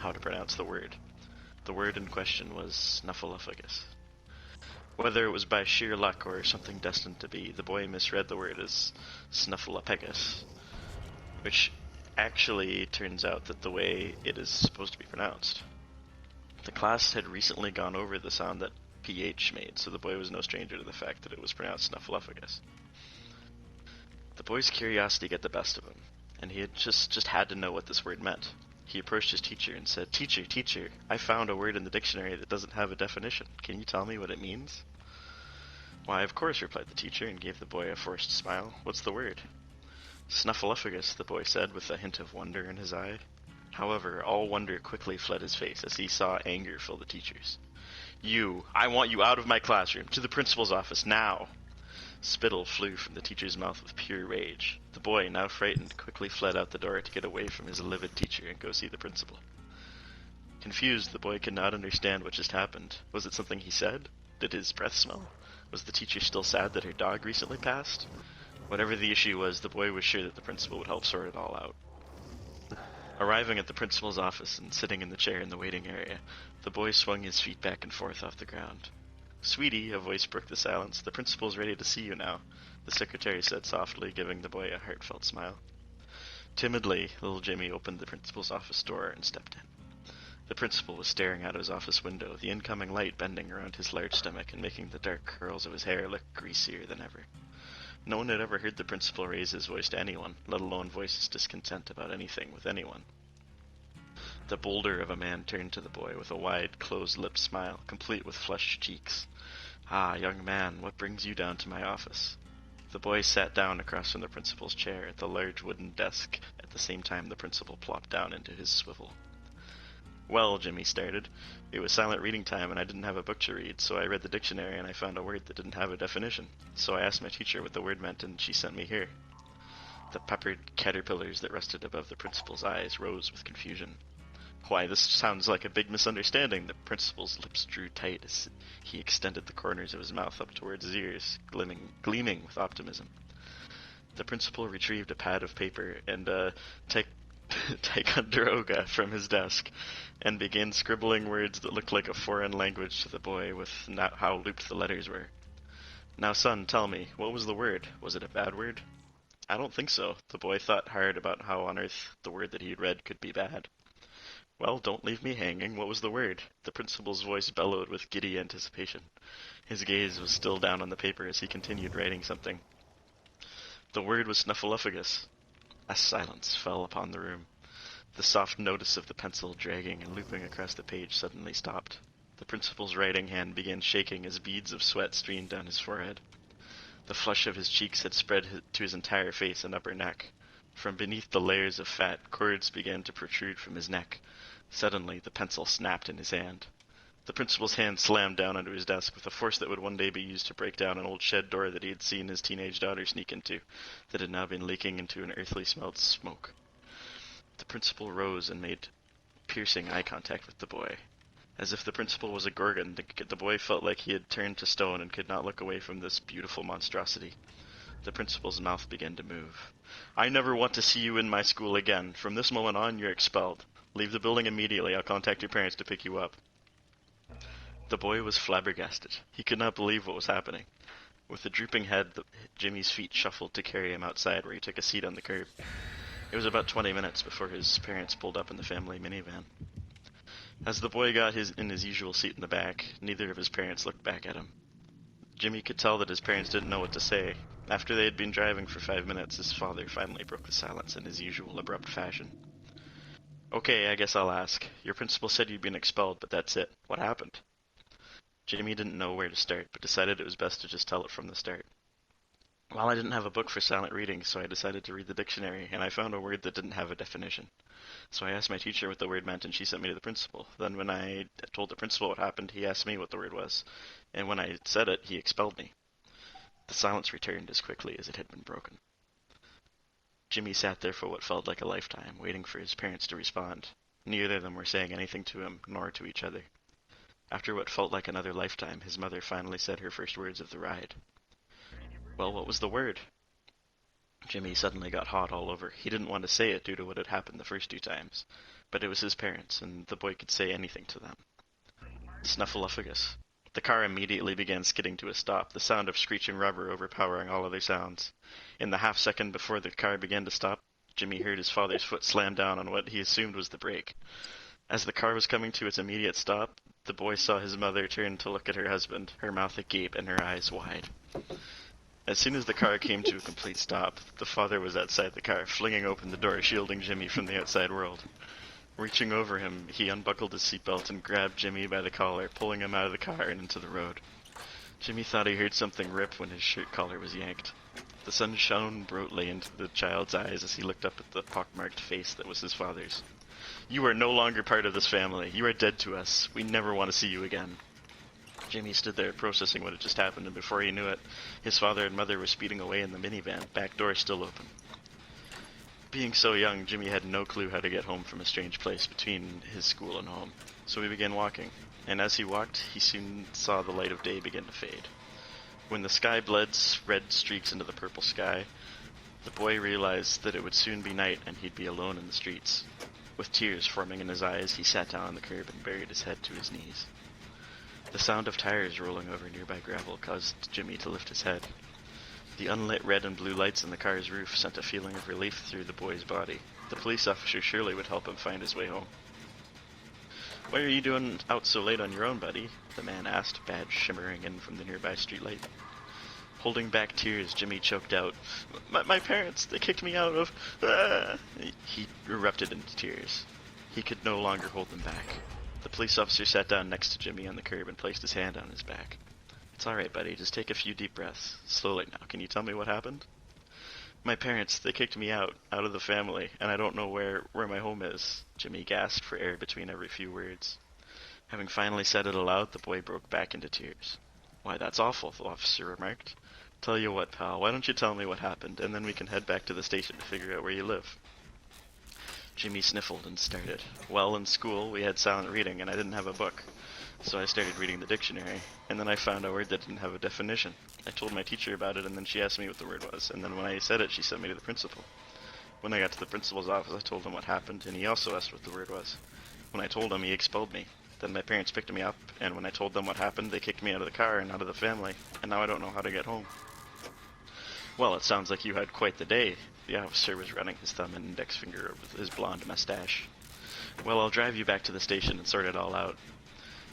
how to pronounce the word. The word in question was Snuffleupagus. Whether it was by sheer luck or something destined to be, the boy misread the word as Snuffleupagus, which actually turns out that the way it is supposed to be pronounced. The class had recently gone over the sound that PH made, so the boy was no stranger to the fact that it was pronounced Snuffleupagus. The boy's curiosity got the best of him, and he had just had to know what this word meant. He approached his teacher and said, Teacher, I found a word in the dictionary that doesn't have a definition. Can you tell me what it means?" "Why, of course," replied the teacher, and gave the boy a forced smile. "What's the word?" "Snuffleupagus," the boy said, with a hint of wonder in his eye. However, all wonder quickly fled his face as he saw anger fill the teacher's. I want you out of my classroom, to the principal's office, now!" Spittle flew from the teacher's mouth with pure rage. The boy, now frightened, quickly fled out the door to get away from his livid teacher and go see the principal. Confused, the boy could not understand what just happened. Was it something he said? Did his breath smell? Was the teacher still sad that her dog recently passed? Whatever the issue was, the boy was sure that the principal would help sort it all out. Arriving at the principal's office and sitting in the chair in the waiting area, the boy swung his feet back and forth off the ground. "Sweetie," a voice broke the silence, "the principal's ready to see you now," the secretary said softly, giving the boy a heartfelt smile. Timidly, little Jimmy opened the principal's office door and stepped in. The principal was staring out of his office window, the incoming light bending around his large stomach and making the dark curls of his hair look greasier than ever. No one had ever heard the principal raise his voice to anyone, let alone voice his discontent about anything with anyone. The boulder of a man turned to the boy with a wide, closed-lipped smile, complete with flushed cheeks. "Ah, young man, what brings you down to my office?" The boy sat down across from the principal's chair at the large wooden desk at the same time the principal plopped down into his swivel. "Well," Jimmy started, "it was silent reading time and I didn't have a book to read, so I read the dictionary and I found a word that didn't have a definition. So I asked my teacher what the word meant and she sent me here." The peppered caterpillars that rested above the principal's eyes rose with confusion. "Why, this sounds like a big misunderstanding." The principal's lips drew tight as he extended the corners of his mouth up towards his ears, gleaming with optimism. The principal retrieved a pad of paper and a Ticonderoga from his desk, and began scribbling words that looked like a foreign language to the boy with how looped the letters were. "Now, son, tell me, what was the word? Was it a bad word?" "I don't think so." The boy thought hard about how on earth the word that he had read could be bad. "Well, don't leave me hanging. What was the word?" The principal's voice bellowed with giddy anticipation. His gaze was still down on the paper as he continued writing something. "The word was Snuffleupagus." A silence fell upon the room. The soft notice of the pencil dragging and looping across the page suddenly stopped. The principal's writing hand began shaking as beads of sweat streamed down his forehead. The flush of his cheeks had spread to his entire face and upper neck. From beneath the layers of fat, cords began to protrude from his neck. Suddenly, the pencil snapped in his hand. The principal's hand slammed down onto his desk with a force that would one day be used to break down an old shed door that he had seen his teenage daughter sneak into, that had now been leaking into an earthly smelled smoke. The principal rose and made piercing eye contact with the boy. As if the principal was a gorgon, the boy felt like he had turned to stone and could not look away from this beautiful monstrosity. The principal's mouth began to move. "I never want to see you in my school again. From this moment on, you're expelled. Leave the building immediately. I'll contact your parents to pick you up." The boy was flabbergasted. He could not believe what was happening. With a drooping head, Jimmy's feet shuffled to carry him outside, where he took a seat on the curb. It was about 20 minutes before his parents pulled up in the family minivan. As the boy got in his usual seat in the back, neither of his parents looked back at him. Jimmy could tell that his parents didn't know what to say. After they had been driving for 5 minutes, his father finally broke the silence in his usual abrupt fashion. "Okay, I guess I'll ask. Your principal said you'd been expelled, but that's it. What happened?" Jimmy didn't know where to start, but decided it was best to just tell it from the start. "Well, I didn't have a book for silent reading, so I decided to read the dictionary, and I found a word that didn't have a definition. So I asked my teacher what the word meant, and she sent me to the principal. Then when I told the principal what happened, he asked me what the word was, and when I said it, he expelled me." The silence returned as quickly as it had been broken. Jimmy sat there for what felt like a lifetime, waiting for his parents to respond. Neither of them were saying anything to him, nor to each other. After what felt like another lifetime, his mother finally said her first words of the ride. "Well, what was the word?" Jimmy suddenly got hot all over. He didn't want to say it due to what had happened the first 2 times, but it was his parents, and the boy could say anything to them. Snuffleupagus. The car immediately began skidding to a stop, the sound of screeching rubber overpowering all other sounds. In the half second before the car began to stop, Jimmy heard his father's foot slam down on what he assumed was the brake. As the car was coming to its immediate stop, the boy saw his mother turn to look at her husband, her mouth agape and her eyes wide. As soon as the car came to a complete stop, the father was outside the car, flinging open the door, shielding Jimmy from the outside world. Reaching over him, he unbuckled his seatbelt and grabbed Jimmy by the collar, pulling him out of the car and into the road. Jimmy thought he heard something rip when his shirt collar was yanked. The sun shone brightly into the child's eyes as he looked up at the pockmarked face that was his father's. "You are no longer part of this family. You are dead to us. We never want to see you again." Jimmy stood there processing what had just happened, and before he knew it, his father and mother were speeding away in the minivan, back door still open. Being so young, Jimmy had no clue how to get home from a strange place between his school and home, so he began walking, and as he walked, he soon saw the light of day begin to fade. When the sky bled red streaks into the purple sky, the boy realized that it would soon be night and he'd be alone in the streets. With tears forming in his eyes, he sat down on the curb and buried his head to his knees. The sound of tires rolling over nearby gravel caused Jimmy to lift his head. The unlit red and blue lights in the car's roof sent a feeling of relief through the boy's body. The police officer surely would help him find his way home. "What are you doing out so late on your own, buddy?" the man asked, badge shimmering in from the nearby streetlight. Holding back tears, Jimmy choked out, My parents, they kicked me out of... He erupted into tears. He could no longer hold them back. The police officer sat down next to Jimmy on the curb and placed his hand on his back. "It's alright, buddy. Just take a few deep breaths. Slowly now. Can you tell me what happened?" "My parents, they kicked me out of the family, and I don't know where my home is." Jimmy gasped for air between every few words. Having finally said it aloud, the boy broke back into tears. "Why, that's awful," the officer remarked. "Tell you what, pal, why don't you tell me what happened, and then we can head back to the station to figure out where you live." Jimmy sniffled and started. "Well, in school, we had silent reading, and I didn't have a book. So I started reading the dictionary, and then I found a word that didn't have a definition. I told my teacher about it, and then she asked me what the word was, and then when I said it, she sent me to the principal. When I got to the principal's office, I told him what happened, and he also asked what the word was. When I told him, he expelled me. Then my parents picked me up, and when I told them what happened, they kicked me out of the car and out of the family, and now I don't know how to get home." "Well, it sounds like you had quite the day." The officer was running his thumb and index finger over his blonde mustache. "Well, I'll drive you back to the station and sort it all out."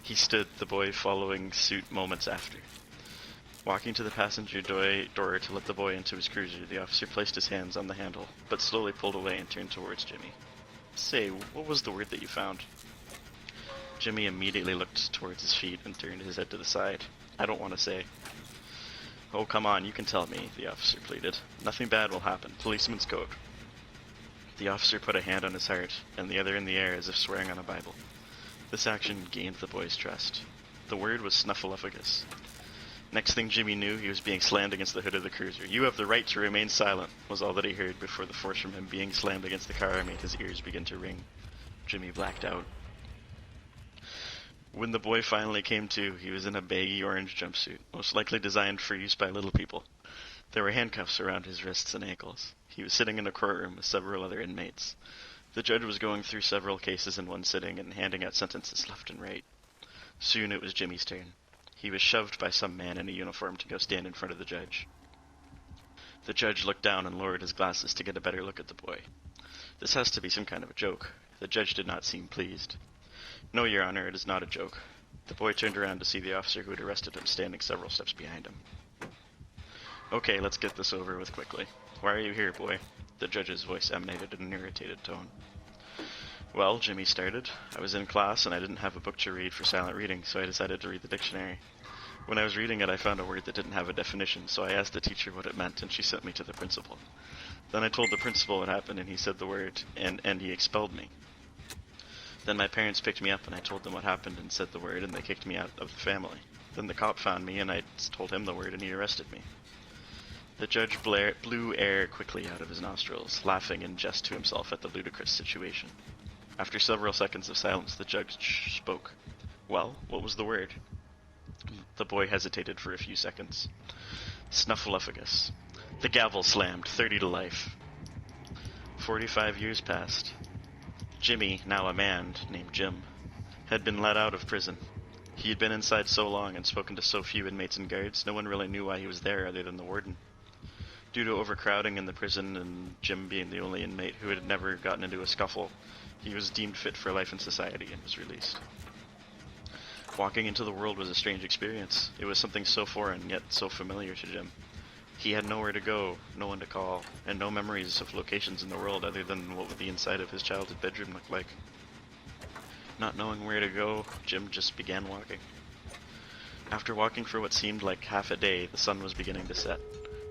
He stood, the boy following suit moments after. Walking to the passenger door to let the boy into his cruiser, the officer placed his hands on the handle, but slowly pulled away and turned towards Jimmy. "Say, what was the word that you found?" Jimmy immediately looked towards his feet and turned his head to the side. "I don't want to say." "Oh, come on, you can tell me," the officer pleaded. "Nothing bad will happen. Policeman's code." The officer put a hand on his heart, and the other in the air as if swearing on a Bible. This action gained the boy's trust. The word was Snuffleupagus. Next thing Jimmy knew, he was being slammed against the hood of the cruiser. "You have the right to remain silent," was all that he heard before the force from him being slammed against the car made his ears begin to ring. Jimmy blacked out. When the boy finally came to, he was in a baggy orange jumpsuit, most likely designed for use by little people. There were handcuffs around his wrists and ankles. He was sitting in a courtroom with several other inmates. The judge was going through several cases in one sitting and handing out sentences left and right. Soon it was Jimmy's turn. He was shoved by some man in a uniform to go stand in front of the judge. The judge looked down and lowered his glasses to get a better look at the boy. This has to be some kind of a joke. The judge did not seem pleased. "No, Your Honor, it is not a joke." The boy turned around to see the officer who had arrested him standing several steps behind him. "Okay, let's get this over with quickly. Why are you here, boy?" The judge's voice emanated in an irritated tone. "Well," Jimmy started, "I was in class and I didn't have a book to read for silent reading, so I decided to read the dictionary. When I was reading it, I found a word that didn't have a definition, so I asked the teacher what it meant, and she sent me to the principal. Then I told the principal what happened, and he said the word, and he expelled me. Then my parents picked me up, and I told them what happened and said the word, and they kicked me out of the family. Then the cop found me, and I told him the word, and he arrested me." The judge blew air quickly out of his nostrils, laughing in jest to himself at the ludicrous situation. After several seconds of silence, the judge spoke. "Well, what was the word?" The boy hesitated for a few seconds. "Snuffleupagus." The gavel slammed, 30 to life. 45 years passed. Jimmy, now a man named Jim, had been let out of prison. He had been inside so long and spoken to so few inmates and guards, no one really knew why he was there other than the warden. Due to overcrowding in the prison and Jim being the only inmate who had never gotten into a scuffle, he was deemed fit for life in society and was released. Walking into the world was a strange experience. It was something so foreign, yet so familiar to Jim. He had nowhere to go, no one to call, and no memories of locations in the world other than what the inside of his childhood bedroom looked like. Not knowing where to go, Jim just began walking. After walking for what seemed like half a day, the sun was beginning to set.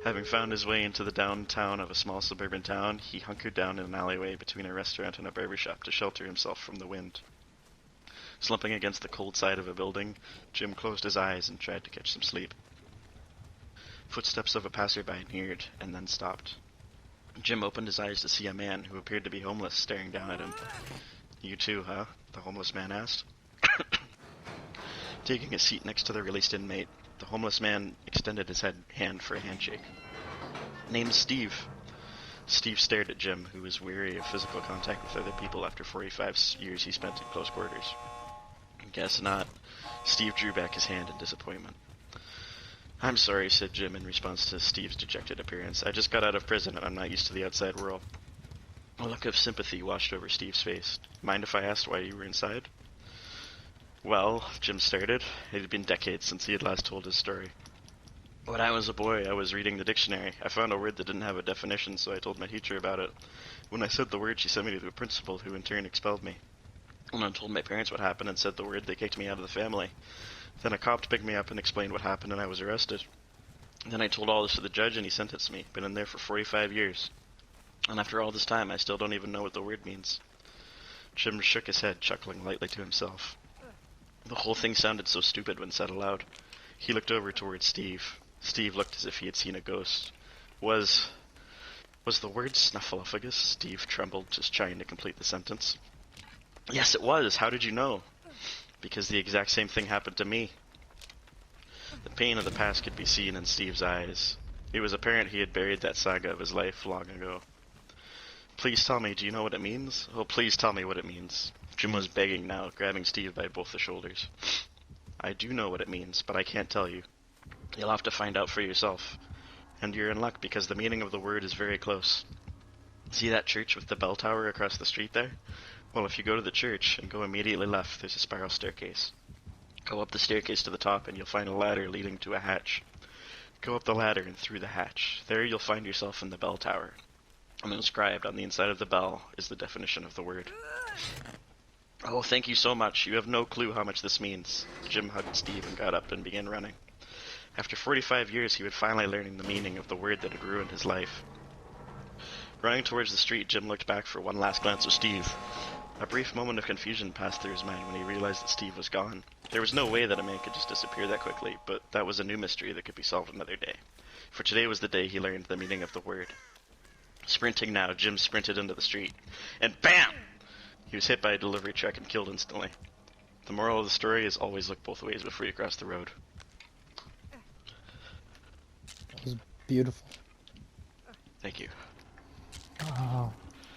Having found his way into the downtown of a small suburban town, he hunkered down in an alleyway between a restaurant and a barber shop to shelter himself from the wind. Slumping against the cold side of a building, Jim closed his eyes and tried to catch some sleep. Footsteps of a passerby neared and then stopped. Jim opened his eyes to see a man who appeared to be homeless staring down at him. "You too, huh?" the homeless man asked. Taking a seat next to the released inmate, the homeless man extended his hand for a handshake. "Name's Steve." Steve stared at Jim, who was weary of physical contact with other people after 45 years he spent in close quarters. "Guess not." Steve drew back his hand in disappointment. "I'm sorry," said Jim in response to Steve's dejected appearance. "I just got out of prison and I'm not used to the outside world." A look of sympathy washed over Steve's face. "Mind if I asked why you were inside?" "Well," Jim started. It had been decades since he had last told his story. "When I was a boy, I was reading the dictionary. I found a word that didn't have a definition, so I told my teacher about it. When I said the word, she sent me to the principal, who in turn expelled me. When I told my parents what happened and said the word, they kicked me out of the family. Then a cop picked me up and explained what happened, and I was arrested. Then I told all this to the judge, and he sentenced me. Been in there for 45 years. And after all this time, I still don't even know what the word means." Jim shook his head, chuckling lightly to himself. The whole thing sounded so stupid when said aloud. He looked over towards Steve. Steve looked as if he had seen a ghost. Was the word snuffleupagus? Steve trembled, just trying to complete the sentence. "Yes, it was. How did you know?" "Because the exact same thing happened to me." The pain of the past could be seen in Steve's eyes. It was apparent he had buried that saga of his life long ago. "Please tell me, do you know what it means? Oh, please tell me what it means." Jim was begging now, grabbing Steve by both the shoulders. "I do know what it means, but I can't tell you. You'll have to find out for yourself. And you're in luck because the meaning of the word is very close. See that church with the bell tower across the street there? Well, if you go to the church and go immediately left, there's a spiral staircase. Go up the staircase to the top and you'll find a ladder leading to a hatch. Go up the ladder and through the hatch. There you'll find yourself in the bell tower. And inscribed on the inside of the bell is the definition of the word." "Oh, thank you so much. You have no clue how much this means." Jim hugged Steve and got up and began running. After 45 years, he would finally learn the meaning of the word that had ruined his life. Running towards the street, Jim looked back for one last glance of Steve. A brief moment of confusion passed through his mind when he realized that Steve was gone. There was no way that a man could just disappear that quickly, but that was a new mystery that could be solved another day. For today was the day he learned the meaning of the word. Sprinting now, Jim sprinted into the street, and BAM! He was hit by a delivery truck and killed instantly. The moral of the story is always look both ways before you cross the road. That was beautiful. Thank you.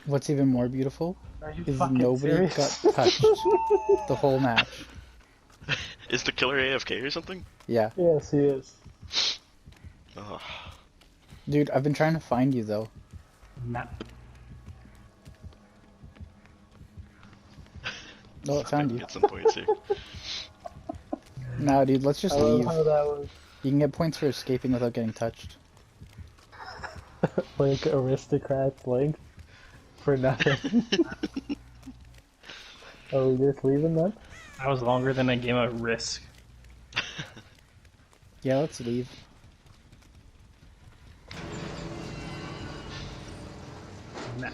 What's even more beautiful Are you is fucking nobody serious? got touched the whole match. Is the killer AFK or something? Yeah. Yes, he is. Oh, Dude, I've been trying to find you, though. Map. Oh, it found you. get some points here. Nah, dude, let's just I love leave. how that was You can get points for escaping without getting touched. like aristocrat's length for nothing. Are we just leaving then? That was longer than a game of Risk. Yeah, let's leave. Nah.